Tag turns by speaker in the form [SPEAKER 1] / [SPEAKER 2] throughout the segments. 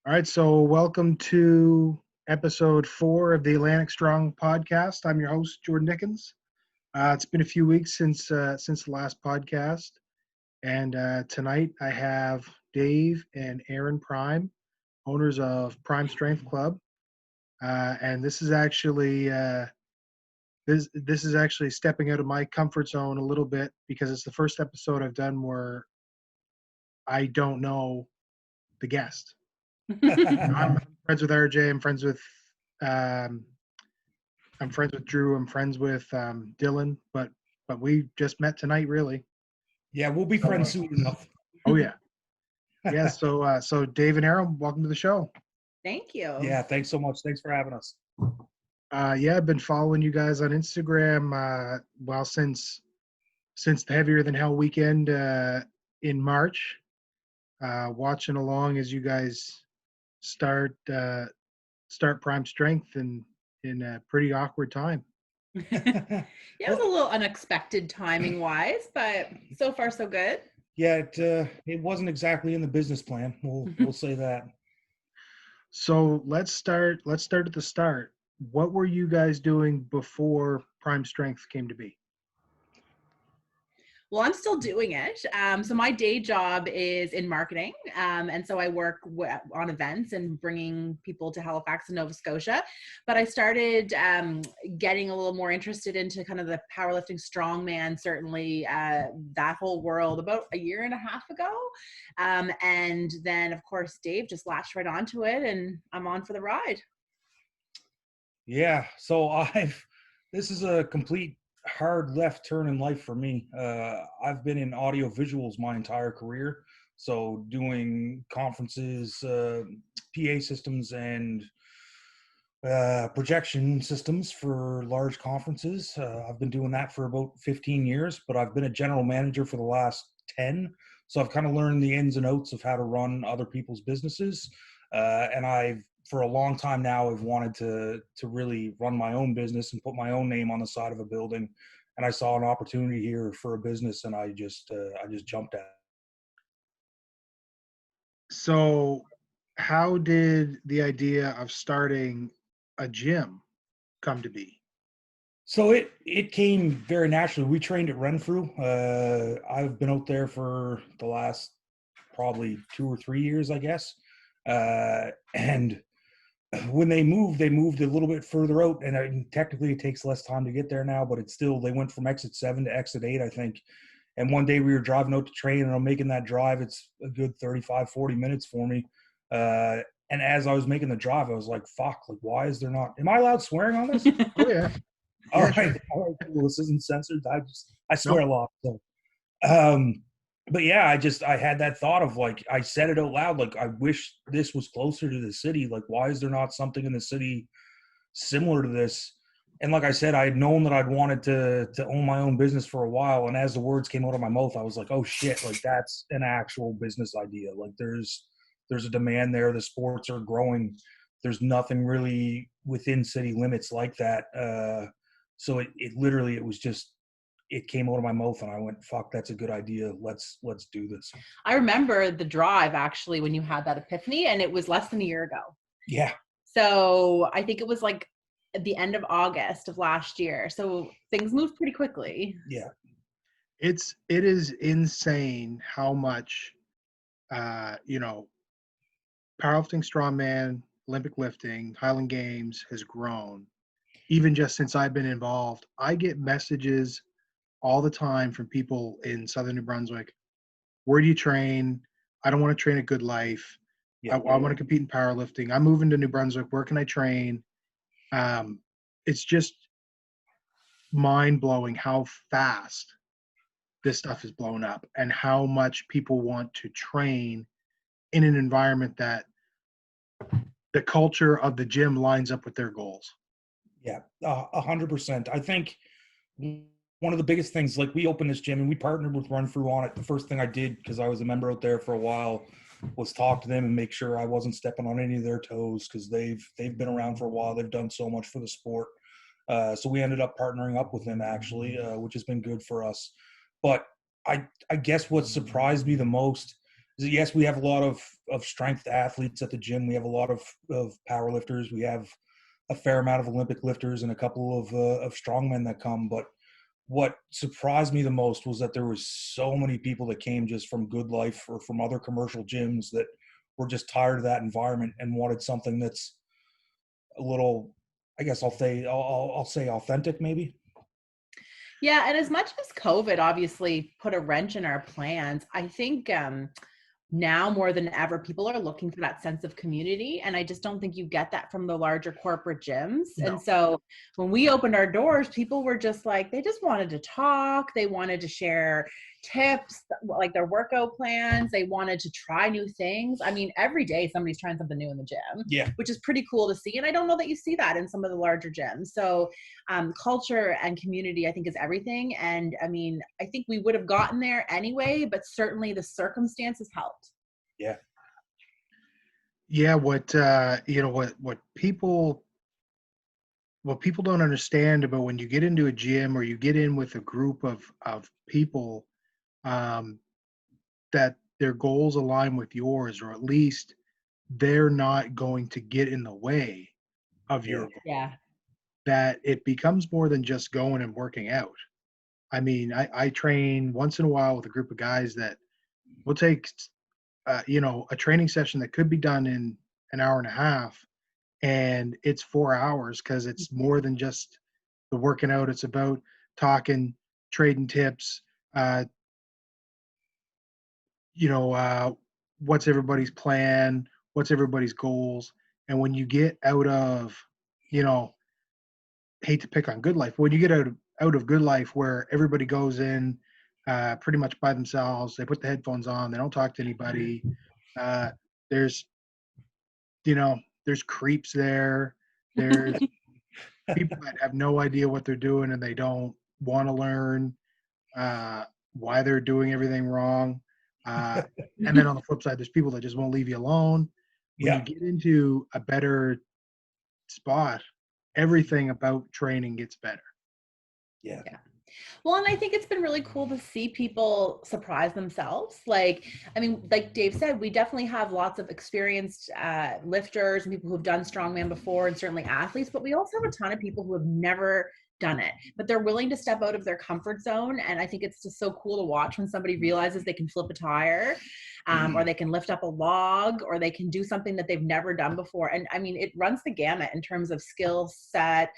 [SPEAKER 1] All right, so welcome to episode 4 of the Atlantic Strong podcast. I'm your host, Jordan Nickens. It's been a few weeks since the last podcast, and tonight I have Dave and Erin Prime, owners of Prime Strength Club, and this is actually stepping out of my comfort zone a little bit because it's the first episode I've done where I don't know the guest. I'm friends with RJ. Um, I'm friends with Drew. I'm friends with Dylan. But we just met tonight, really.
[SPEAKER 2] Yeah, we'll be
[SPEAKER 1] So,
[SPEAKER 2] friends soon enough.
[SPEAKER 1] oh yeah, yeah. So Dave and Erin, welcome to the show.
[SPEAKER 3] Thank you.
[SPEAKER 2] Yeah, thanks so much. Thanks for having us.
[SPEAKER 1] Yeah, I've been following you guys on Instagram. Well, since the Heavier Than Hell weekend in March, watching along as you guys start Prime Strength in a pretty awkward time.
[SPEAKER 3] Yeah, it was a little unexpected timing wise, but so far so good.
[SPEAKER 2] Yeah, it wasn't exactly in the business plan. We'll say that.
[SPEAKER 1] So let's start at the start. What were you guys doing before Prime Strength came to be?
[SPEAKER 3] Well, I'm still doing it. So my day job is in marketing. And so I work on events and bringing people to Halifax and Nova Scotia. But I started getting a little more interested into kind of the powerlifting strongman, certainly that whole world about a year and a half ago. And then, of course, Dave just latched right onto it and I'm on for the ride.
[SPEAKER 2] Yeah, so this is a complete hard left turn in life for me. I've been in audio visuals my entire career, so doing conferences, PA systems, and projection systems for large conferences. I've been doing that for about 15 years, but I've been a general manager for the last 10. So I've kind of learned the ins and outs of how to run other people's businesses. And for a long time now, I've wanted to really run my own business and put my own name on the side of a building. And I saw an opportunity here for a business, and I just jumped at it.
[SPEAKER 1] So how did the idea of starting a gym come to be?
[SPEAKER 2] So it came very naturally. We trained at Renfrew. I've been out there for the last probably 2 or 3 years, I guess. And when they moved a little bit further out, and technically it takes less time to get there now, but it's still, they went from exit 7 to exit 8, I think. And one day we were driving out to train, and I'm making that drive. It's a good 35, 40 minutes for me. And as I was making the drive, I was like, fuck, like, why is there not, am I allowed swearing on this?
[SPEAKER 1] Oh yeah.
[SPEAKER 2] All
[SPEAKER 1] Yeah,
[SPEAKER 2] right,
[SPEAKER 1] sure.
[SPEAKER 2] all right, cool. This isn't censored. I swear a lot. So, but yeah, I had that thought of, like, I said it out loud, like, I wish this was closer to the city. Like, why is there not something in the city similar to this? And like I said, I had known that I'd wanted to own my own business for a while. And as the words came out of my mouth, I was like, oh shit, like, that's an actual business idea. Like, there's a demand there. The sports are growing. There's nothing really within city limits like that. So it literally, it came out of my mouth, and I went, fuck, that's a good idea. Let's do this.
[SPEAKER 3] I remember the drive actually when you had that epiphany, and it was less than a year ago.
[SPEAKER 2] Yeah.
[SPEAKER 3] So I think it was like at the end of August of last year. So things moved pretty quickly.
[SPEAKER 2] Yeah.
[SPEAKER 1] It is insane how much powerlifting, strongman, Olympic lifting, Highland Games has grown. Even just since I've been involved, I get messages all the time from people in Southern New Brunswick. Where do you train? I don't want to train a Good Life.
[SPEAKER 2] Yeah.
[SPEAKER 1] I want to compete in powerlifting. I'm moving to New Brunswick. Where can I train? It's just mind-blowing how fast this stuff is blown up and how much people want to train in an environment that the culture of the gym lines up with their goals.
[SPEAKER 2] Yeah, 100%. I think one of the biggest things, like, we opened this gym and we partnered with Renfrew on it. The first thing I did, because I was a member out there for a while, was talk to them and make sure I wasn't stepping on any of their toes, because they've been around for a while. They've done so much for the sport. So we ended up partnering up with them, actually, which has been good for us. But I guess what surprised me the most yes, we have a lot of strength athletes at the gym. We have a lot of power lifters. We have a fair amount of Olympic lifters and a couple of strongmen that come. But what surprised me the most was that there was so many people that came just from Good Life or from other commercial gyms that were just tired of that environment and wanted something that's a little, I guess I'll say authentic maybe.
[SPEAKER 3] Yeah, and as much as COVID obviously put a wrench in our plans, I think now more than ever, people are looking for that sense of community. And I just don't think you get that from the larger corporate gyms.
[SPEAKER 2] No.
[SPEAKER 3] And so when we opened our doors, people were just like, they just wanted to talk. They wanted to share tips, like their workout plans. They wanted to try new things. I mean, every day somebody's trying something new in the gym,
[SPEAKER 2] Yeah.
[SPEAKER 3] which is pretty cool to see. And I don't know that you see that in some of the larger gyms. So culture and community, I think, is everything. And I mean, I think we would have gotten there anyway, but certainly the circumstances helped.
[SPEAKER 2] Yeah.
[SPEAKER 1] Yeah, what people don't understand about when you get into a gym or you get in with a group of people, that their goals align with yours, or at least they're not going to get in the way of your goal.
[SPEAKER 3] Yeah.
[SPEAKER 1] That it becomes more than just going and working out. I mean, I train once in a while with a group of guys that will take, a training session that could be done in an hour and a half, and it's 4 hours because it's more than just the working out. It's about talking, trading tips, what's everybody's plan, what's everybody's goals. And when you get out of, hate to pick on Good Life, when you get out of Good Life where everybody goes in pretty much by themselves, they put the headphones on, they don't talk to anybody. There's, there's creeps there. There's people that have no idea what they're doing and they don't want to learn why they're doing everything wrong. And then on the flip side, there's people that just won't leave you alone. When you get into a better spot, everything about training gets better.
[SPEAKER 2] Yeah.
[SPEAKER 3] Well, and I think it's been really cool to see people surprise themselves. Like, I mean, like Dave said, we definitely have lots of experienced lifters and people who've done strongman before, and certainly athletes, but we also have a ton of people who have never done it, but they're willing to step out of their comfort zone. And I think it's just so cool to watch when somebody realizes they can flip a tire, or they can lift up a log, or they can do something that they've never done before. And I mean, it runs the gamut in terms of skill set,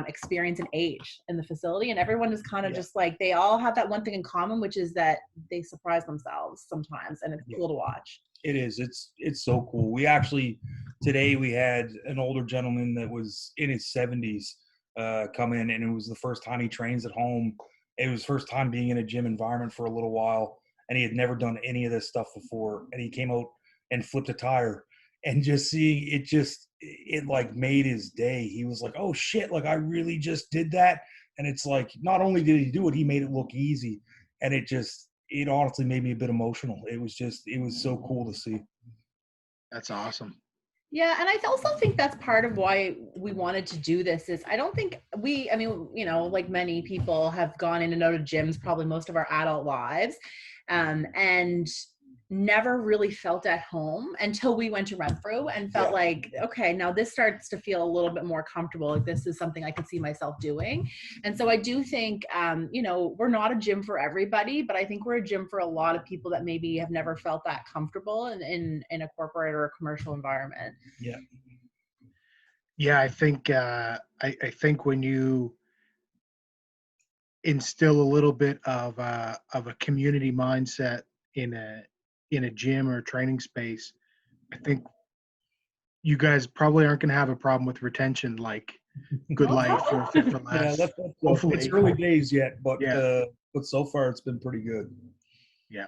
[SPEAKER 3] experience, and age in the facility. And everyone is kind of just like, they all have that one thing in common, which is that they surprise themselves sometimes, and it's cool to watch.
[SPEAKER 2] It is. It's so cool. We actually, today we had an older gentleman that was in his 70s come in, and it was the first time he trains at home. It was first time being in a gym environment for a little while, and he had never done any of this stuff before. And he came out and flipped a tire, and just seeing it, it like made his day. He was like, oh shit, like I really just did that. And it's like, not only did he do it, he made it look easy. And it honestly made me a bit emotional. It was so cool to see.
[SPEAKER 1] That's awesome.
[SPEAKER 3] Yeah, and I also think that's part of why we wanted to do this is I don't think like many people have gone in and out of gyms probably most of our adult lives, and never really felt at home until we went to Renfrew and felt like, okay, now this starts to feel a little bit more comfortable. Like this is something I could see myself doing. And so I do think, we're not a gym for everybody, but I think we're a gym for a lot of people that maybe have never felt that comfortable in a corporate or a commercial environment.
[SPEAKER 2] Yeah.
[SPEAKER 1] Yeah, I think when you instill a little bit of a community mindset in a gym or a training space, I think you guys probably aren't going to have a problem with retention like Good Life or Fit for Less.
[SPEAKER 2] Yeah, hopefully. It's early days yet, but so far it's been pretty good.
[SPEAKER 1] Yeah.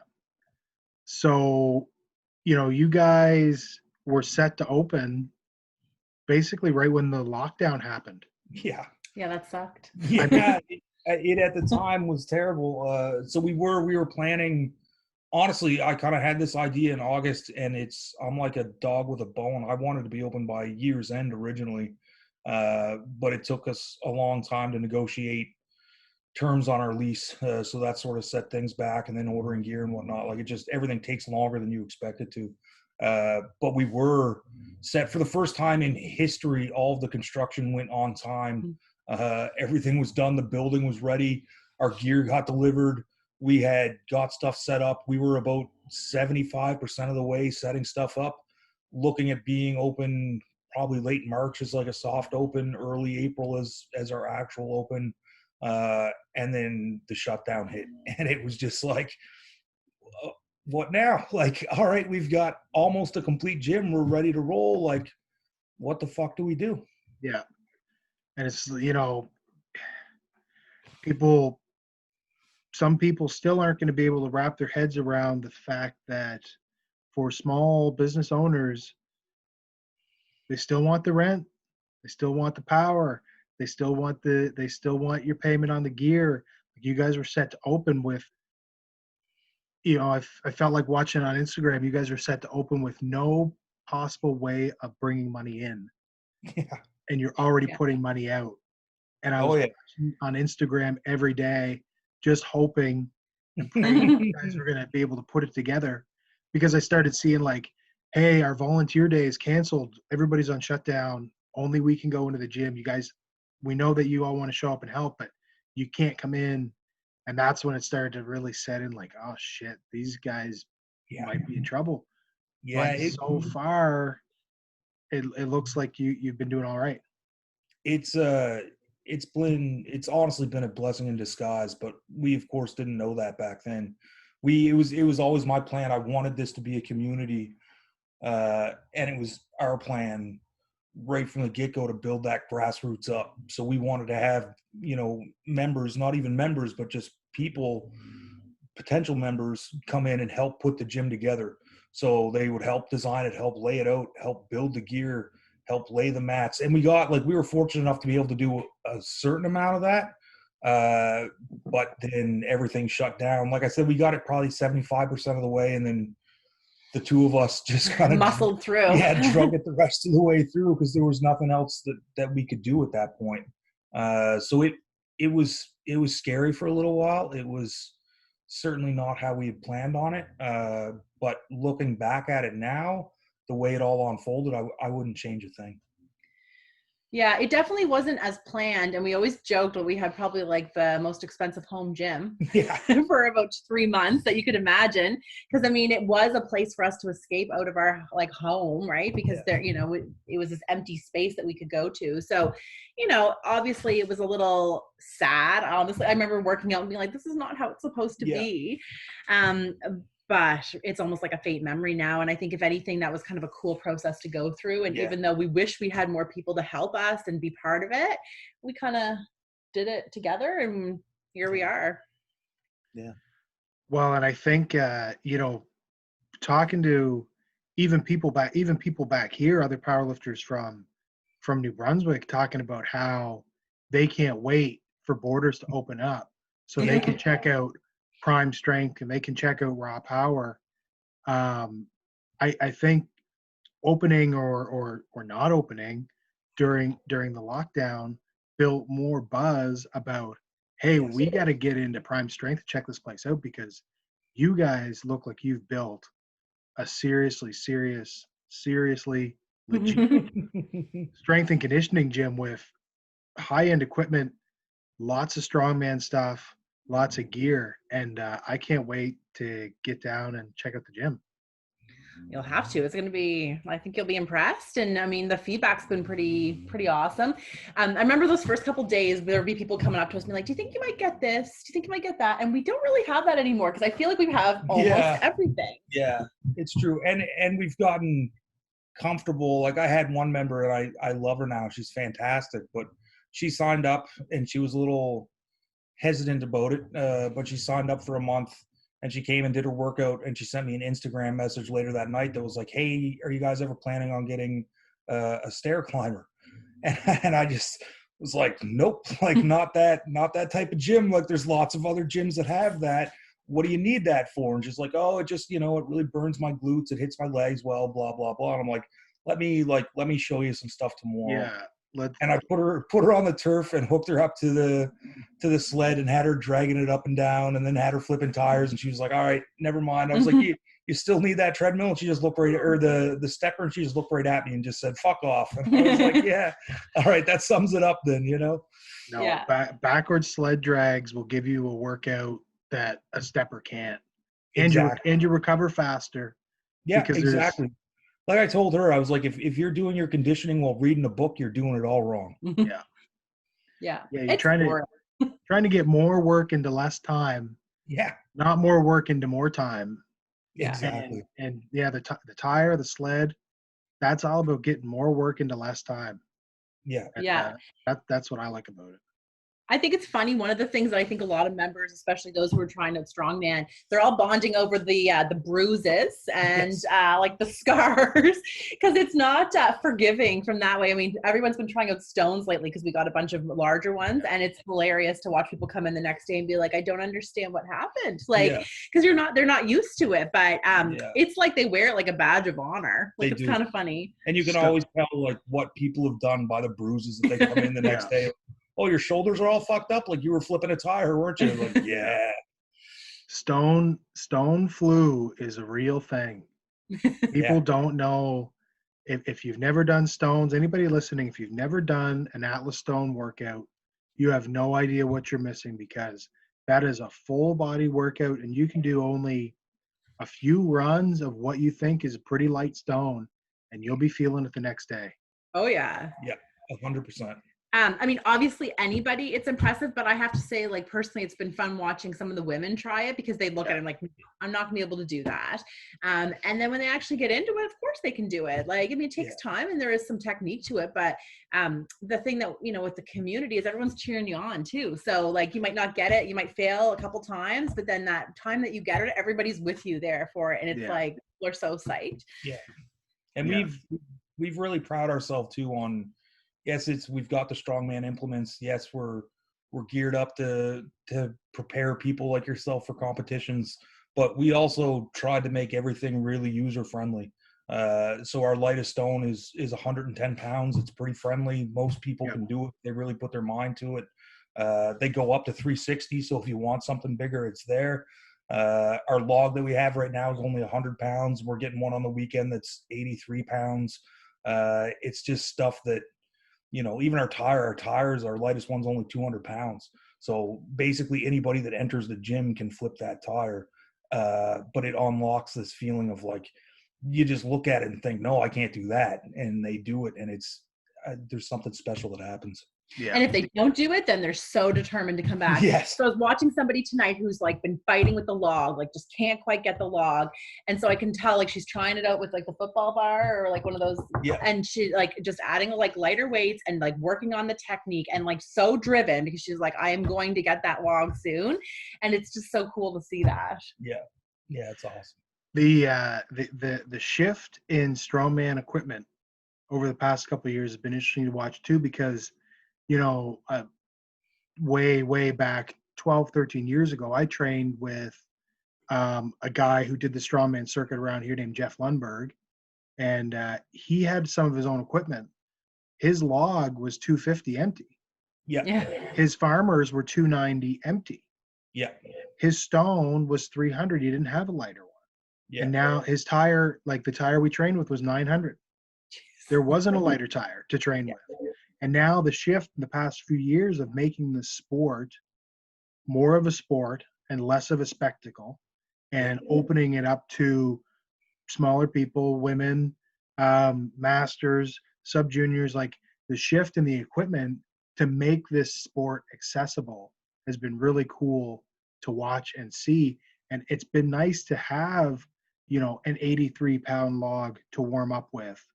[SPEAKER 1] So, you guys were set to open basically right when the lockdown happened.
[SPEAKER 2] Yeah.
[SPEAKER 3] Yeah, that sucked.
[SPEAKER 2] Yeah, it at the time was terrible. So we were planning. Honestly, I kind of had this idea in August, and I'm like a dog with a bone. I wanted to be open by year's end originally, but it took us a long time to negotiate terms on our lease, so that sort of set things back, and then ordering gear and whatnot. Like, it just, everything takes longer than you expect it to. But we were set for the first time in history. All of the construction went on time. Everything was done. The building was ready. Our gear got delivered. We had got stuff set up. We were about 75% of the way setting stuff up, looking at being open probably late March as like a soft open, early April as our actual open. And then the shutdown hit, and it was just like, what now? Like, all right, we've got almost a complete gym. We're ready to roll. Like, what the fuck do we do?
[SPEAKER 1] Yeah. And it's, some people still aren't going to be able to wrap their heads around the fact that for small business owners, they still want the rent, they still want the power, they still want your payment on the gear. You guys were set to open with, I felt like watching on Instagram, you guys are set to open with no possible way of bringing money in.
[SPEAKER 2] Yeah.
[SPEAKER 1] And you're already putting money out. And I was watching on Instagram every day, just hoping and praying you guys were going to be able to put it together, because I started seeing like, hey, our volunteer day is canceled. Everybody's on shutdown. Only we can go into the gym. You guys, we know that you all want to show up and help, but you can't come in. And that's when it started to really set in, like, oh shit, these guys might be in trouble.
[SPEAKER 2] Yeah.
[SPEAKER 1] But so far, it looks like you've been doing all right.
[SPEAKER 2] It's honestly been a blessing in disguise, but we of course didn't know that back then. It was always my plan. I wanted this to be a community, and it was our plan right from the get-go to build that grassroots up. So we wanted to have, members, not even members, but just people, potential members, come in and help put the gym together. So they would help design it, help lay it out, help build the gear, help lay the mats. And we were fortunate enough to be able to do a certain amount of that. But then everything shut down. Like I said, we got it probably 75% of the way, and then the two of us just kind of
[SPEAKER 3] muscled through.
[SPEAKER 2] Yeah, drug it the rest of the way through, because there was nothing else that we could do at that point. So it was scary for a little while. It was certainly not how we had planned on it. But looking back at it now, the way it all unfolded, I wouldn't change a thing.
[SPEAKER 3] Yeah, it definitely wasn't as planned. And we always joked that we had probably like the most expensive home gym for about 3 months that you could imagine. Because I mean, it was a place for us to escape out of our like home, right? Because there, it was this empty space that we could go to. So, obviously it was a little sad. Honestly, I remember working out and being like, this is not how it's supposed to be. But it's almost like a fate memory now. And I think if anything, that was kind of a cool process to go through. And even though we wish we had more people to help us and be part of it, we kind of did it together, and here we are.
[SPEAKER 1] Yeah. Well, and I think, talking to even people back here, other powerlifters from New Brunswick, talking about how they can't wait for borders to open up so they can check out Prime Strength and they can check out Raw Power. I think opening or not opening during the lockdown built more buzz about, hey, we got to get into Prime Strength, check this place out, because you guys look like you've built a seriously legit strength and conditioning gym with high-end equipment, lots of strongman stuff, lots of gear, and I can't wait to get down and check out the gym.
[SPEAKER 3] You'll have to. It's going to be, I think you'll be impressed. And I mean, the feedback's been pretty awesome. I remember those first couple days, there'd be people coming up to us and be like, do you think you might get this? Do you think you might get that? And we don't really have that anymore, because I feel like we have almost everything.
[SPEAKER 2] Yeah, it's true. And we've gotten comfortable. Like, I had one member, and I love her now. She's fantastic, but she signed up and she was a little hesitant about it, but she signed up for a month, and she came and did her workout, and she sent me an Instagram message later that night that was like, hey, are you guys ever planning on getting a stair climber? And I just was like, nope, like not that type of gym. Like, there's lots of other gyms that have that. What do you need that for? And she's like, oh, it just, it really burns my glutes, it hits my legs well, blah blah blah. And I'm like, let me show you some stuff tomorrow. And I put her on the turf and hooked her up to the sled and had her dragging it up and down, and then had her flipping tires. And she was like, "All right, never mind." I was like, "You still need that treadmill?" And she just looked right, or the stepper, and she just looked right at me and just said, "Fuck off." And I was like, "Yeah, all right, that sums it up then, you know."
[SPEAKER 1] No,
[SPEAKER 3] Yeah.
[SPEAKER 1] backwards sled drags will give you a workout that a stepper can't, and
[SPEAKER 2] Exactly.
[SPEAKER 1] you recover faster.
[SPEAKER 2] Yeah,
[SPEAKER 1] because
[SPEAKER 2] exactly. Like I told her, I was like, if you're doing your conditioning while reading a book, you're doing it all wrong.
[SPEAKER 1] Yeah.
[SPEAKER 3] Yeah.
[SPEAKER 1] You're trying to get more work into less time,
[SPEAKER 2] Yeah,
[SPEAKER 1] not more work into more time.
[SPEAKER 3] Yeah.
[SPEAKER 2] exactly.
[SPEAKER 1] And yeah, the tire, the sled, that's all about getting more work into less time.
[SPEAKER 2] Yeah.
[SPEAKER 1] And,
[SPEAKER 3] Yeah.
[SPEAKER 1] that's what I like about it.
[SPEAKER 3] I think it's funny. One of the things that I think a lot of members, especially those who are trying to strongman, they're all bonding over the bruises and
[SPEAKER 2] Yes.
[SPEAKER 3] like the scars, because it's not forgiving from that way. I mean, everyone's been trying out stones lately because we got a bunch of larger ones, and it's hilarious to watch people come in the next day and be like, "I don't understand what happened," like because they're not used to it. But it's like they wear it like a badge of honor. Like it's kind of funny.
[SPEAKER 2] And you can always tell like what people have done by the bruises that they come in the next day. Oh, your shoulders are all fucked up like you were flipping a tire, weren't you? Like, yeah.
[SPEAKER 1] Stone flu is a real thing. People don't know. If you've never done stones, anybody listening, if you've never done an Atlas Stone workout, you have no idea what you're missing, because that is a full body workout, and you can do only a few runs of what you think is a pretty light stone, and you'll be feeling it the next day.
[SPEAKER 3] Oh yeah.
[SPEAKER 2] Yeah, 100%.
[SPEAKER 3] I mean, obviously anybody, it's impressive, but I have to say, like, personally, it's been fun watching some of the women try it, because they look at it like, I'm not gonna be able to do that. And then when they actually get into it, of course they can do it. Like, I mean, it takes time and there is some technique to it, but the thing that, you know, with the community is everyone's cheering you on too. So like, you might not get it, you might fail a couple times, but then that time that you get it, everybody's with you there for it. And it's like, we're so psyched.
[SPEAKER 2] Yeah. And we've really proud ourselves too on, yes, we've got the strongman implements. Yes, we're geared up to prepare people like yourself for competitions, but we also tried to make everything really user friendly. So our lightest stone is 110 pounds. It's pretty friendly. Most people can do it. They really put their mind to it. They go up to 360. So if you want something bigger, it's there. Our log that we have right now is only 100 pounds. We're getting one on the weekend that's 83 pounds. It's just stuff that, you know, even our tires, our lightest one's only 200 pounds. So basically anybody that enters the gym can flip that tire. But it unlocks this feeling of like, you just look at it and think, no, I can't do that. And they do it. And it's, there's something special that happens.
[SPEAKER 1] Yeah.
[SPEAKER 3] And if they don't do it, then they're so determined to come back.
[SPEAKER 2] Yes.
[SPEAKER 3] So I was watching somebody tonight who's like been fighting with the log, like just can't quite get the log. And so I can tell like she's trying it out with like the football bar or like one of those.
[SPEAKER 2] Yeah.
[SPEAKER 3] And she like just adding like lighter weights and like working on the technique and like so driven, because she's like, I am going to get that log soon. And it's just so cool to see that.
[SPEAKER 2] Yeah. Yeah, it's awesome.
[SPEAKER 1] The shift in strongman equipment over the past couple of years has been interesting to watch too, because you know, way back 12, 13 years ago, I trained with a guy who did the strongman circuit around here named Jeff Lundberg, and he had some of his own equipment. His log was 250 empty.
[SPEAKER 2] Yeah.
[SPEAKER 1] His farmers were 290 empty.
[SPEAKER 2] Yeah.
[SPEAKER 1] His stone was 300. He didn't have a lighter one.
[SPEAKER 2] Yeah.
[SPEAKER 1] And now his tire, like the tire we trained with, was 900. There wasn't a lighter tire to train with. And now the shift in the past few years of making the sport more of a sport and less of a spectacle, and opening it up to smaller people, women, masters, sub juniors, like the shift in the equipment to make this sport accessible has been really cool to watch and see. And it's been nice to have, you know, an 83-pound log to warm up with,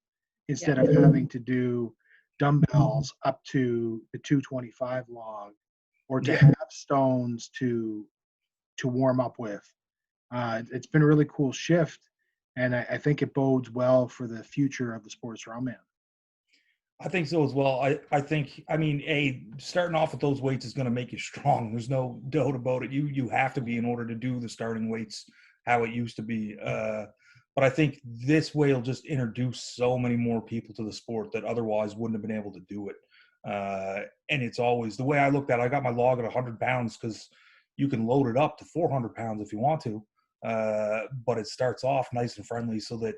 [SPEAKER 1] instead of having to do dumbbells up to the 225 log, or to have stones to warm up with. It's been a really cool shift, and I think it bodes well for the future of the sports strongman.
[SPEAKER 2] I think so as well. I think, I mean, starting off with those weights is going to make you strong. There's no doubt about it. You have to be in order to do the starting weights how it used to be. But I think this way will just introduce so many more people to the sport that otherwise wouldn't have been able to do it. And it's always the way I looked at it. I got my log at 100 pounds because you can load it up to 400 pounds if you want to. But it starts off nice and friendly so that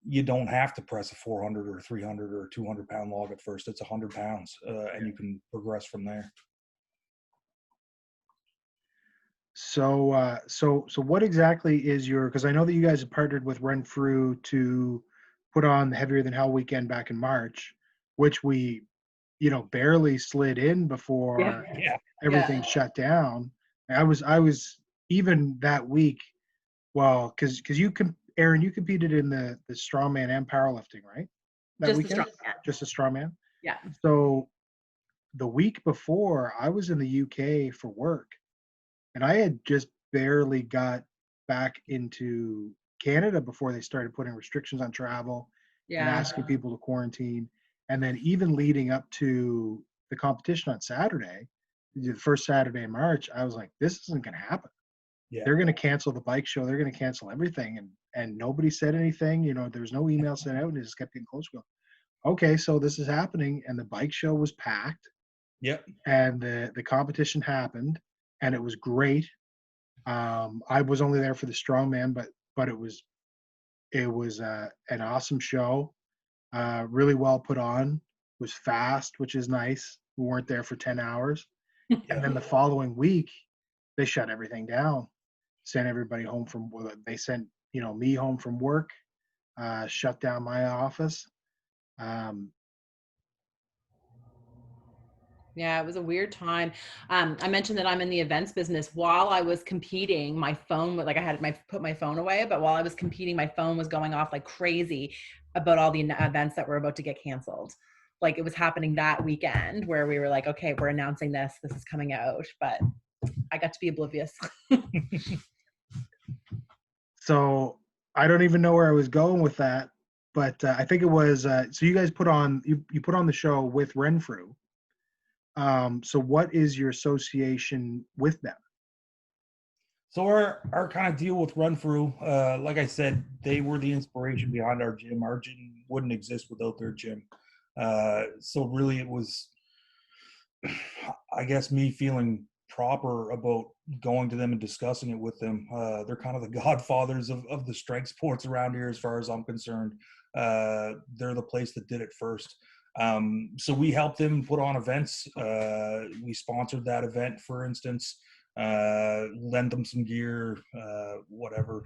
[SPEAKER 2] you don't have to press a 400 or 300 or 200 pound log at first. It's 100 pounds, and you can progress from there.
[SPEAKER 1] So, so what exactly is your? Because I know that you guys have partnered with Renfrew to put on the Heavier Than Hell weekend back in March, which we, barely slid in before
[SPEAKER 2] Yeah.
[SPEAKER 1] everything shut down. I was even that week. Well, because Erin, you competed in the strongman and powerlifting, right? That
[SPEAKER 3] Just
[SPEAKER 1] weekend,
[SPEAKER 3] the strongman.
[SPEAKER 1] just the strongman.
[SPEAKER 3] Yeah.
[SPEAKER 1] So the week before, I was in the UK for work, and I had just barely got back into Canada before they started putting restrictions on travel and
[SPEAKER 3] Yeah.
[SPEAKER 1] asking people to quarantine. And then even leading up to the competition on Saturday, the first Saturday in March, I was like, this isn't going to happen.
[SPEAKER 2] Yeah.
[SPEAKER 1] They're going to cancel the bike show. They're going to cancel everything. And nobody said anything. There's no email sent out, and it just kept getting closer. Okay, so this is happening. And the bike show was packed.
[SPEAKER 2] Yep.
[SPEAKER 1] And the competition happened, and it was great. I was only there for the strongman, but it was an awesome show. Really well put on. It was fast, which is nice. We weren't there for 10 hours. And then the following week, they shut everything down, sent everybody home from. They sent me home from work, shut down my office.
[SPEAKER 3] Yeah, it was a weird time. I mentioned that I'm in the events business. While I was competing, my phone, like I had put my phone away, but while I was competing, my phone was going off like crazy about all the events that were about to get canceled. Like it was happening that weekend where we were like, okay, we're announcing this is coming out, but I got to be oblivious.
[SPEAKER 1] So I don't even know where I was going with that, but I think it was. So you guys put on you put on the show with Renfrew. So what is your association with them?
[SPEAKER 2] So our kind of deal with Renfrew, like I said, they were the inspiration behind our gym. Our gym wouldn't exist without their gym. So really it was, I guess, me feeling proper about going to them and discussing it with them. They're kind of the godfathers of the strength sports around here as far as I'm concerned. They're the place that did it first. So we helped them put on events. We sponsored that event, for instance, lend them some gear, whatever.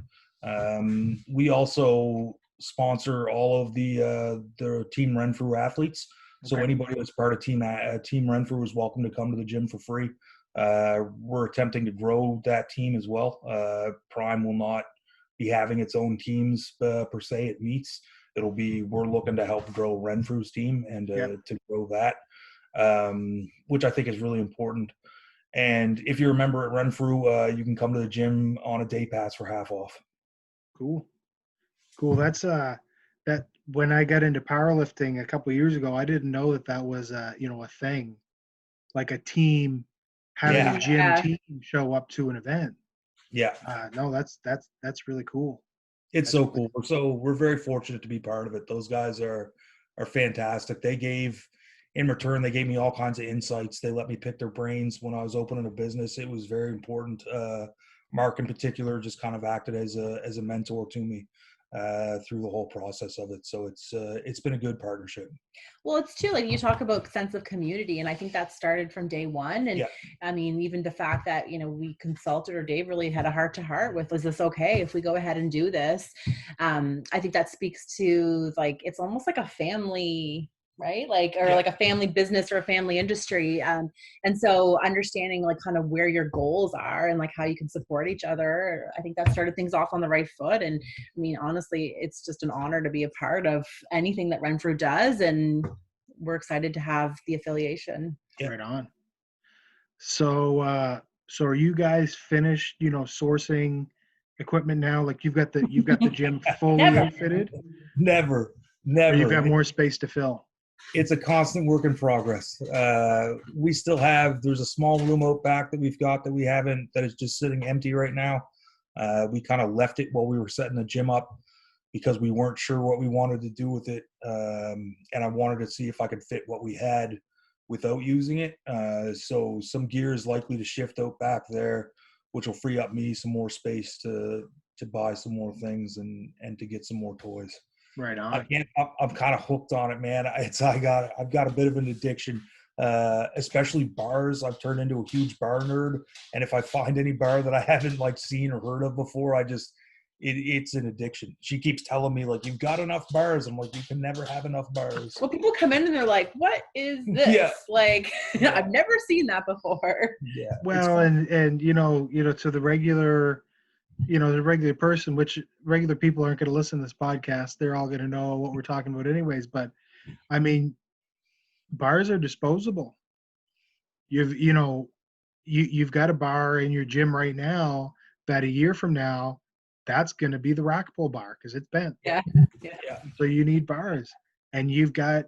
[SPEAKER 2] We also sponsor all of the Team Renfrew athletes. So anybody that's part of Team Renfrew is welcome to come to the gym for free. We're attempting to grow that team as well. Prime will not be having its own teams per se at meets. We're looking to help grow Renfrew's team and to grow that, which I think is really important. And if you're a member at Renfrew, you can come to the gym on a day pass for half off.
[SPEAKER 1] Cool. That's that when I got into powerlifting a couple of years ago, I didn't know that was a thing, like a team having a gym team show up to an event.
[SPEAKER 2] Yeah.
[SPEAKER 1] No, that's really cool.
[SPEAKER 2] It's so cool. We're very fortunate to be part of it. Those guys are fantastic. In return, they gave me all kinds of insights. They let me pick their brains when I was opening a business. It was very important. Mark in particular just kind of acted as a mentor to me through the whole process of it. So it's been a good partnership.
[SPEAKER 3] Well, it's too, like you talk about sense of community, and I think that started from day one. And I mean, even the fact that, we consulted, or Dave really had a heart to heart with, is this okay if we go ahead and do this? I think that speaks to, like, it's almost like a family, right? Like, or like a family business or a family industry. And so understanding like kind of where your goals are and like how you can support each other, I think that started things off on the right foot. And I mean, honestly, it's just an honor to be a part of anything that Renfrew does. And we're excited to have the affiliation.
[SPEAKER 1] Right on. So, so are you guys finished, sourcing equipment now? Like you've got the gym fully outfitted?
[SPEAKER 2] Never.
[SPEAKER 1] Or you've got more space to fill?
[SPEAKER 2] It's a constant work in progress. We still there's a small room out back that we've got that is just sitting empty right now. We kind of left it while we were setting the gym up because we weren't sure what we wanted to do with it. And I wanted to see if I could fit what we had without using it. So some gear is likely to shift out back there, which will free up me some more space to buy some more things and to get some more toys.
[SPEAKER 1] Right on.
[SPEAKER 2] I'm kind of hooked on it, man. I've got a bit of an addiction, especially bars. I've turned into a huge bar nerd, and if I find any bar that I haven't like seen or heard of before, it's an addiction. She keeps telling me like, you've got enough bars. I'm like, you can never have enough bars.
[SPEAKER 3] Well, people come in and they're like, what is this?
[SPEAKER 2] Yeah.
[SPEAKER 3] Like, I've never seen that before.
[SPEAKER 2] Yeah.
[SPEAKER 1] Well, and to the regular, the regular person, which regular people aren't going to listen to this podcast. They're all going to know what we're talking about anyways. But I mean, bars are disposable. You've got a bar in your gym right now that a year from now, that's going to be the rack pull bar because it's bent.
[SPEAKER 3] Yeah.
[SPEAKER 1] So you need bars, and you're going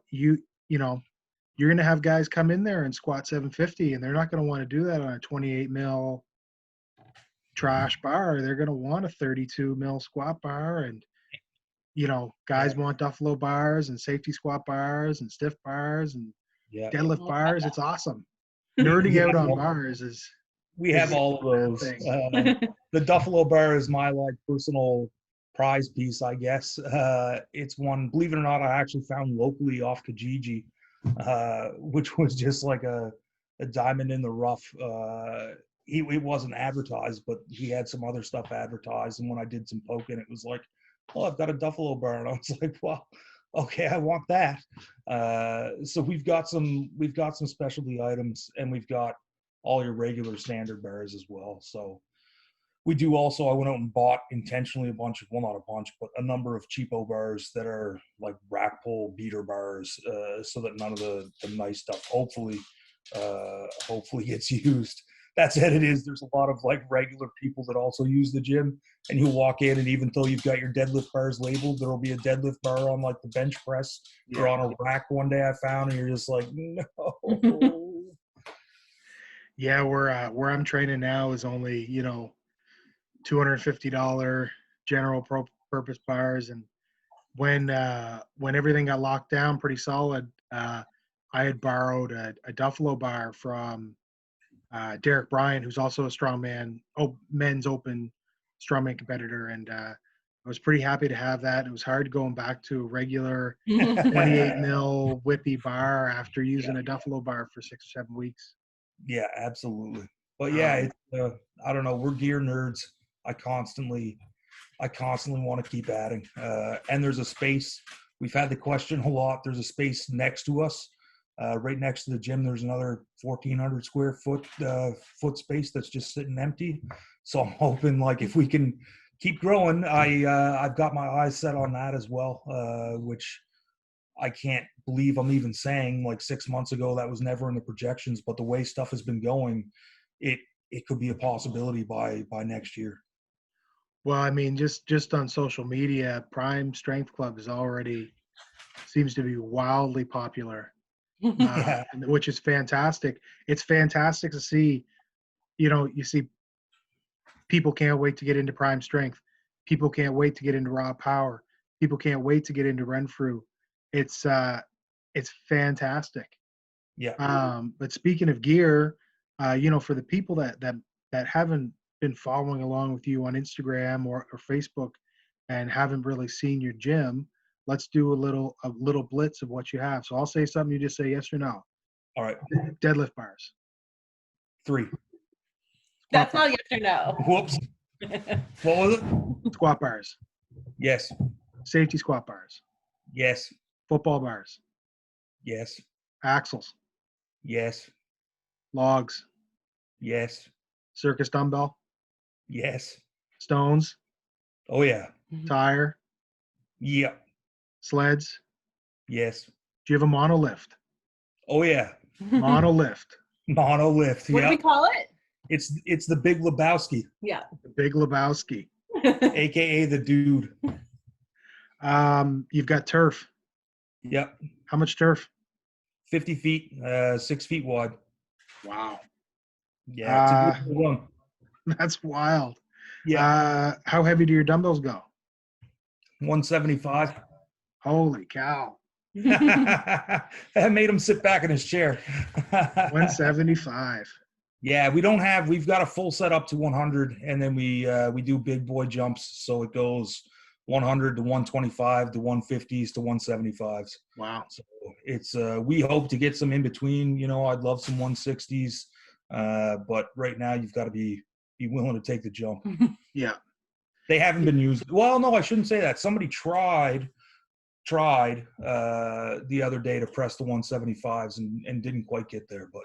[SPEAKER 1] to have guys come in there and squat 750, and they're not going to want to do that on a 28 mil trash bar. They're going to want a 32 mil squat bar, and guys want Duffalo bars and safety squat bars and stiff bars and deadlift bars. It's awesome. Nerding out on bars is.
[SPEAKER 2] We have all of those. The Duffalo bar is my like personal prize piece, I guess. It's one, believe it or not, I actually found locally off Kijiji, which was just like a diamond in the rough. It wasn't advertised, but he had some other stuff advertised. And when I did some poking, it was like, oh, I've got a Duffalo bar. And I was like, well, okay, I want that. So we've got some specialty items, and we've got all your regular standard bars as well. So we do also, I went out and bought intentionally not a bunch, but a number of cheapo bars that are like rack pull beater bars, so that none of the nice stuff hopefully gets used. That said, there's a lot of like regular people that also use the gym, and you'll walk in, and even though you've got your deadlift bars labeled, there'll be a deadlift bar on like the bench press or on a rack one day I found, and you're just like, no.
[SPEAKER 1] Yeah, where I'm training now is only $250 general purpose bars, and when everything got locked down pretty solid, I had borrowed a Duffalo bar from Derek Bryan, who's also a strongman, men's open strongman competitor, and I was pretty happy to have that. It was hard going back to a regular 28 mil whippy bar after using a Duffalo bar for 6 or 7 weeks.
[SPEAKER 2] Yeah, absolutely. But yeah, I don't know. We're gear nerds. I constantly want to keep adding. And there's a space. We've had the question a lot. There's a space next to us, right next to the gym. There's another 1,400 square foot space that's just sitting empty. So I'm hoping, like, if we can keep growing, I've got my eyes set on that as well, which I can't believe I'm even saying. Like 6 months ago, that was never in the projections, but the way stuff has been going, it could be a possibility by next year.
[SPEAKER 1] Well, I mean, just on social media, Prime Strength Club seems to be wildly popular, which is fantastic. It's fantastic to see, you see people can't wait to get into Prime Strength. People can't wait to get into Raw Power. People can't wait to get into Renfrew. It's fantastic.
[SPEAKER 2] Yeah.
[SPEAKER 1] But speaking of gear, for the people that haven't been following along with you on Instagram or Facebook and haven't really seen your gym, let's do a little blitz of what you have. So I'll say something, you just say yes or no.
[SPEAKER 2] All right.
[SPEAKER 1] Deadlift bars.
[SPEAKER 2] 3.
[SPEAKER 3] That's not yes or no.
[SPEAKER 2] Whoops. What was it?
[SPEAKER 1] Squat bars.
[SPEAKER 2] Yes.
[SPEAKER 1] Safety squat bars.
[SPEAKER 2] Yes.
[SPEAKER 1] Football bars.
[SPEAKER 2] Yes.
[SPEAKER 1] Axles.
[SPEAKER 2] Yes.
[SPEAKER 1] Logs.
[SPEAKER 2] Yes.
[SPEAKER 1] Circus dumbbell.
[SPEAKER 2] Yes.
[SPEAKER 1] Stones.
[SPEAKER 2] Oh yeah.
[SPEAKER 1] Tire.
[SPEAKER 2] Yeah.
[SPEAKER 1] Sleds.
[SPEAKER 2] Yes.
[SPEAKER 1] Do you have a monolift?
[SPEAKER 2] Oh yeah.
[SPEAKER 1] Monolift.
[SPEAKER 2] Monolift.
[SPEAKER 3] What do we call it?
[SPEAKER 2] It's the Big Lebowski.
[SPEAKER 3] Yeah.
[SPEAKER 1] The Big Lebowski.
[SPEAKER 2] AKA the dude.
[SPEAKER 1] You've got turf.
[SPEAKER 2] Yep.
[SPEAKER 1] How much turf?
[SPEAKER 2] 50 feet, 6 feet wide.
[SPEAKER 1] Wow.
[SPEAKER 2] Yeah, it's a good one.
[SPEAKER 1] That's wild.
[SPEAKER 2] Yeah.
[SPEAKER 1] How heavy do your dumbbells go?
[SPEAKER 2] 175.
[SPEAKER 1] Holy cow.
[SPEAKER 2] That made him sit back in his chair.
[SPEAKER 1] 175.
[SPEAKER 2] Yeah, we've got a full set up to 100, and then we do big boy jumps, so it goes 100 to 125 to 150s to 175s.
[SPEAKER 1] Wow.
[SPEAKER 2] So it's we hope to get some in between. You know, I'd love some 160s, but right now you've got to be willing to take the jump.
[SPEAKER 1] Yeah.
[SPEAKER 2] They haven't been used. Well, no, I shouldn't say that. Somebody tried the other day to press the 175s and didn't quite get there, but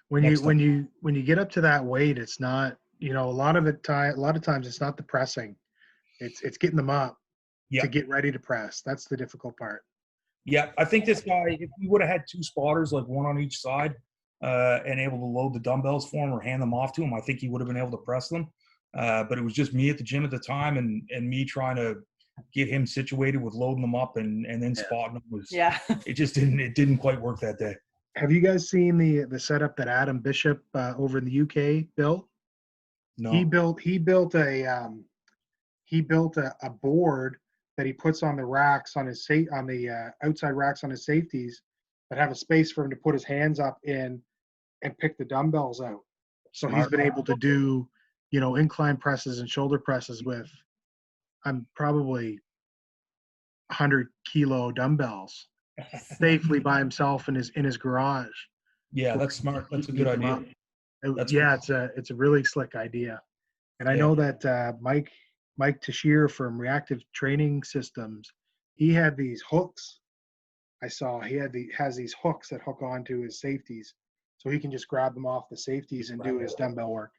[SPEAKER 1] When you get up to that weight, it's not, you know, a lot of times it's not the pressing. It's getting them up to get ready to press. That's the difficult part.
[SPEAKER 2] Yeah, I think this guy, if we would have had two spotters, like one on each side, and able to load the dumbbells for him or hand them off to him, I think he would have been able to press them. But it was just me at the gym at the time, and me trying to get him situated with loading them up and then spotting them was. Yeah. It just didn't quite work that day.
[SPEAKER 1] Have you guys seen the setup that Adam Bishop over in the UK built?
[SPEAKER 2] No.
[SPEAKER 1] He built a board that he puts on the racks on his outside racks on his safeties that have a space for him to put his hands up in and pick the dumbbells out. So he's been able to do, you know, incline presses and shoulder presses with probably 100-kilo dumbbells safely by himself in his garage.
[SPEAKER 2] Yeah, that's smart. That's a good idea.
[SPEAKER 1] It's a really slick idea. And I know that Mike Tashir from Reactive Training Systems, he had these hooks. I saw has these hooks that hook onto his safeties, so he can just grab them off the safeties and do his dumbbell work.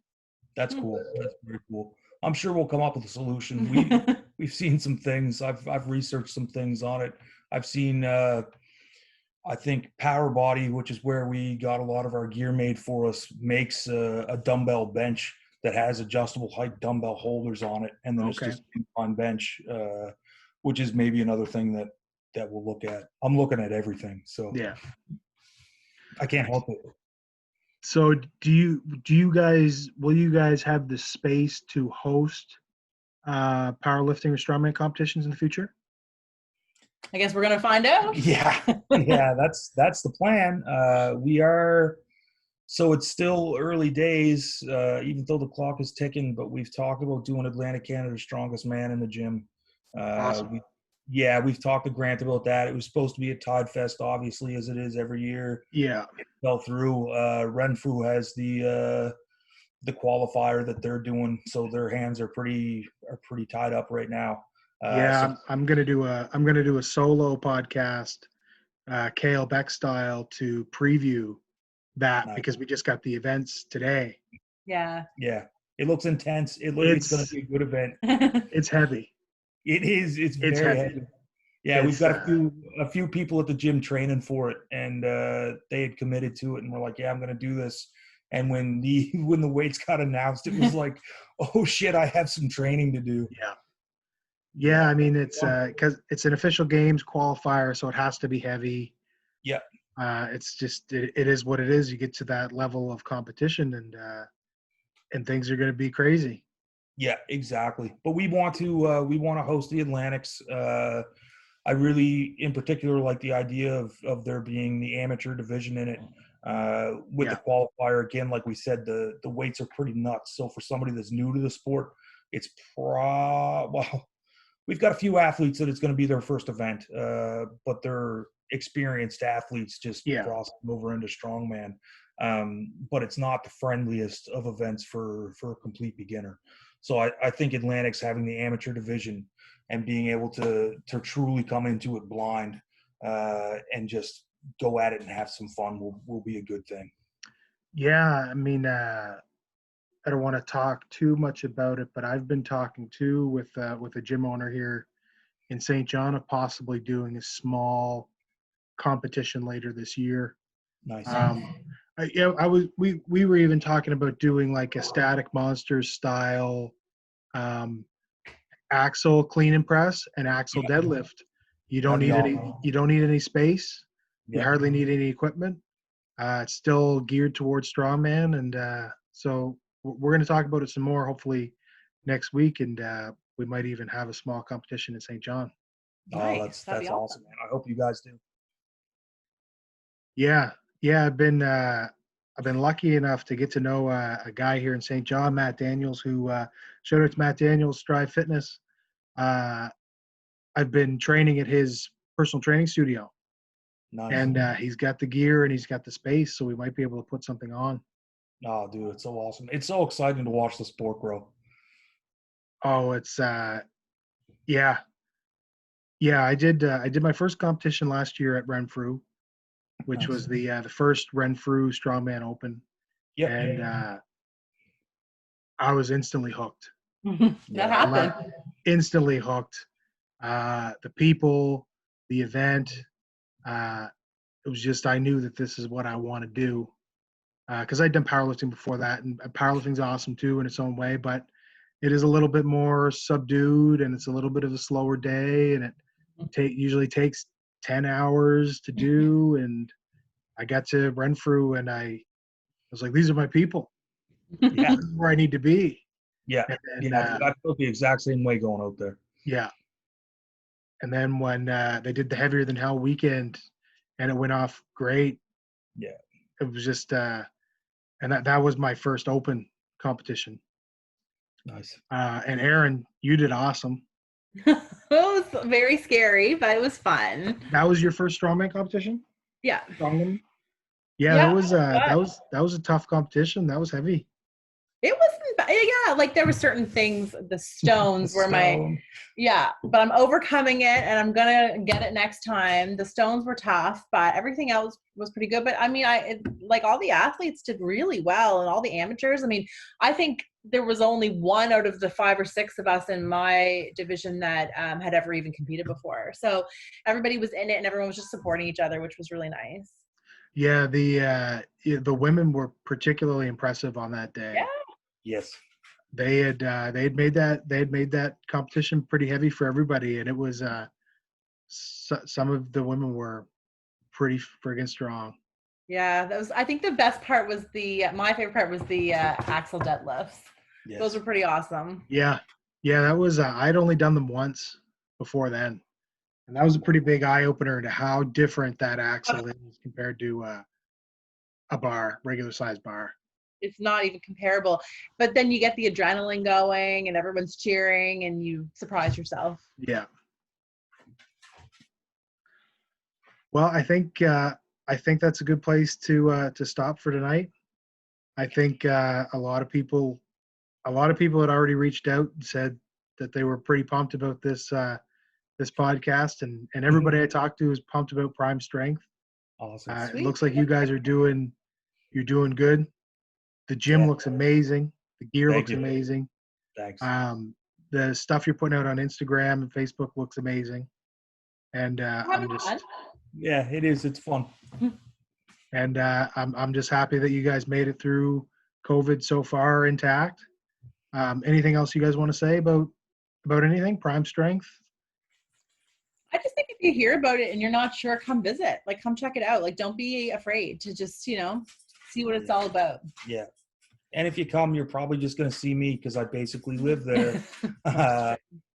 [SPEAKER 2] That's cool. That's very cool. I'm sure we'll come up with a solution. We've seen some things. I've researched some things on it. I've seen I think Power Body, which is where we got a lot of our gear made for us, makes a dumbbell bench that has adjustable height dumbbell holders on it, and then it's just on bench, which is maybe another thing that we'll look at. I'm looking at everything, so
[SPEAKER 1] yeah,
[SPEAKER 2] I can't help it.
[SPEAKER 1] So will you guys have the space to host powerlifting or strongman competitions in the future?
[SPEAKER 3] I guess we're gonna find out.
[SPEAKER 2] Yeah, that's the plan. We are. So it's still early days, even though the clock is ticking, but we've talked about doing Atlantic Canada's Strongest Man in the gym.
[SPEAKER 1] Awesome.
[SPEAKER 2] We've talked to Grant about that. It was supposed to be at Tide Fest, obviously, as it is every year.
[SPEAKER 1] Yeah.
[SPEAKER 2] It fell through. Renfrew has the qualifier that they're doing, so their hands are pretty tied up right now.
[SPEAKER 1] I'm gonna do a solo podcast, Kale Beck style, to preview that because we just got the events today.
[SPEAKER 3] Yeah.
[SPEAKER 2] Yeah. It looks intense. It's going to be a good event.
[SPEAKER 1] It's heavy.
[SPEAKER 2] It is. It's very heavy. Yeah, we've got a few people at the gym training for it, and they had committed to it, and we're like, yeah, I'm going to do this. And when the weights got announced, it was like, oh shit, I have some training to do.
[SPEAKER 1] Yeah. Yeah, I mean it's because it's an official games qualifier, so it has to be heavy.
[SPEAKER 2] Yeah.
[SPEAKER 1] It's just it is what it is. You get to that level of competition, and things are going to be crazy.
[SPEAKER 2] Yeah, exactly. But we want to host the Atlantics. I really, in particular, like the idea of there being the amateur division in it. With the qualifier, again, like we said, the weights are pretty nuts. So for somebody that's new to the sport, it's we've got a few athletes that it's going to be their first event, but they're experienced athletes just crossing over into strongman. But it's not the friendliest of events for a complete beginner. So I think Atlantic's having the amateur division and being able to truly come into it blind and just go at it and have some fun will be a good thing.
[SPEAKER 1] Yeah, I mean, I don't want to talk too much about it, but I've been talking too with a gym owner here in St. John of possibly doing a small competition later this year.
[SPEAKER 2] Nice.
[SPEAKER 1] We were even talking about doing like a Static Monsters style axle clean and press and axle deadlift. You don't need any space. You hardly need any equipment. It's still geared towards strongman, and so we're going to talk about it some more hopefully next week, and we might even have a small competition in St. John.
[SPEAKER 2] Oh, that's awesome, man. I hope you guys do.
[SPEAKER 1] Yeah, yeah. I've been lucky enough to get to know a guy here in St. John, Matt Daniels, who shout out to Matt Daniels, Strive Fitness. Uh, I've been training at his personal training studio,
[SPEAKER 2] Nice.
[SPEAKER 1] and he's got the gear and he's got the space, so we might be able to put something on.
[SPEAKER 2] Oh, dude, it's so awesome. It's so exciting to watch the sport grow.
[SPEAKER 1] Oh, it's yeah, yeah. I did my first competition last year at Renfrew, which
[SPEAKER 2] Nice.
[SPEAKER 1] was the first Renfrew Strongman Open,
[SPEAKER 2] Yep.
[SPEAKER 1] and I was instantly hooked.
[SPEAKER 3] That happened.
[SPEAKER 1] Instantly hooked. The people, the event. It was just I knew that this is what I want to do because I'd done powerlifting before that, and powerlifting's awesome too in its own way, but it is a little bit more subdued and it's a little bit of a slower day, and it usually takes 10 hours to do. And I got to Renfrew and I was like, these are my people.
[SPEAKER 2] Yeah.
[SPEAKER 1] This is where I need to be.
[SPEAKER 2] Yeah.
[SPEAKER 1] And then,
[SPEAKER 2] Yeah. I felt the exact same way going out there.
[SPEAKER 1] yeah. And then when they did the Heavier Than Hell weekend and it went off great,
[SPEAKER 2] Yeah.
[SPEAKER 1] it was just, and that was my first open competition.
[SPEAKER 2] Nice.
[SPEAKER 1] And Erin, you did awesome.
[SPEAKER 3] It was very scary, but it was fun.
[SPEAKER 1] That was your first strongman competition?
[SPEAKER 3] Yeah.
[SPEAKER 1] Strongman? Yeah,
[SPEAKER 3] Yeah,
[SPEAKER 1] that was a tough competition. That was heavy.
[SPEAKER 3] It wasn't bad. Yeah, like there were certain things, the stones were but I'm overcoming it and I'm gonna get it next time. The stones were tough, but everything else was pretty good. But I mean, like all the athletes did really well and all the amateurs. I mean, I think there was only one out of the 5 or 6 of us in my division that had ever even competed before. So everybody was in it and everyone was just supporting each other, which was really nice.
[SPEAKER 1] Yeah, the women were particularly impressive on that day.
[SPEAKER 3] Yeah.
[SPEAKER 2] Yes.
[SPEAKER 1] They had made that competition pretty heavy for everybody, and it was some of the women were pretty friggin' strong.
[SPEAKER 3] Yeah, that was. I think the best part was my favorite part was the axle deadlifts.
[SPEAKER 2] Yes.
[SPEAKER 3] Those were pretty awesome.
[SPEAKER 1] Yeah, that was. I'd only done them once before then, and that was a pretty big eye opener to how different that axle is compared to a bar, regular size bar.
[SPEAKER 3] It's not even comparable. But then you get the adrenaline going, and everyone's cheering, and you surprise yourself.
[SPEAKER 1] Yeah. Well, I think that's a good place to stop for tonight. I think a lot of people had already reached out and said that they were pretty pumped about this podcast, and everybody I talked to is pumped about Prime Strength.
[SPEAKER 2] Awesome.
[SPEAKER 1] It looks like you guys are doing good. The gym looks amazing. The gear looks amazing.
[SPEAKER 2] Thanks.
[SPEAKER 1] The stuff you're putting out on Instagram and Facebook looks amazing. And
[SPEAKER 2] yeah, it is. It's fun.
[SPEAKER 1] And I'm just happy that you guys made it through COVID so far intact. Anything else you guys want to say about anything? Prime Strength?
[SPEAKER 3] I just think if you hear about it and you're not sure, come visit. Like, come check it out. Like, don't be afraid to just, see what it's all about.
[SPEAKER 2] Yeah. And if you come, you're probably just going to see me because I basically live there.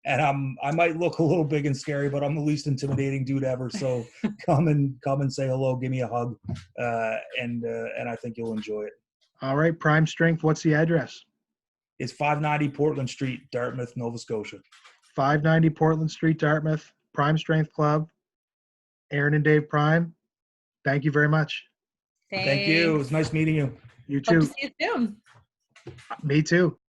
[SPEAKER 2] And I might look a little big and scary, but I'm the least intimidating dude ever. So come and say hello, give me a hug, and I think you'll enjoy it.
[SPEAKER 1] All right, Prime Strength. What's the address?
[SPEAKER 2] It's 590 Portland Street, Dartmouth, Nova Scotia.
[SPEAKER 1] 590 Portland Street, Dartmouth. Prime Strength Club. Erin and Dave Prime. Thank you very much.
[SPEAKER 3] Thanks.
[SPEAKER 2] Thank you. It was nice meeting you.
[SPEAKER 1] You too.
[SPEAKER 3] Hope to see you soon.
[SPEAKER 1] Me too.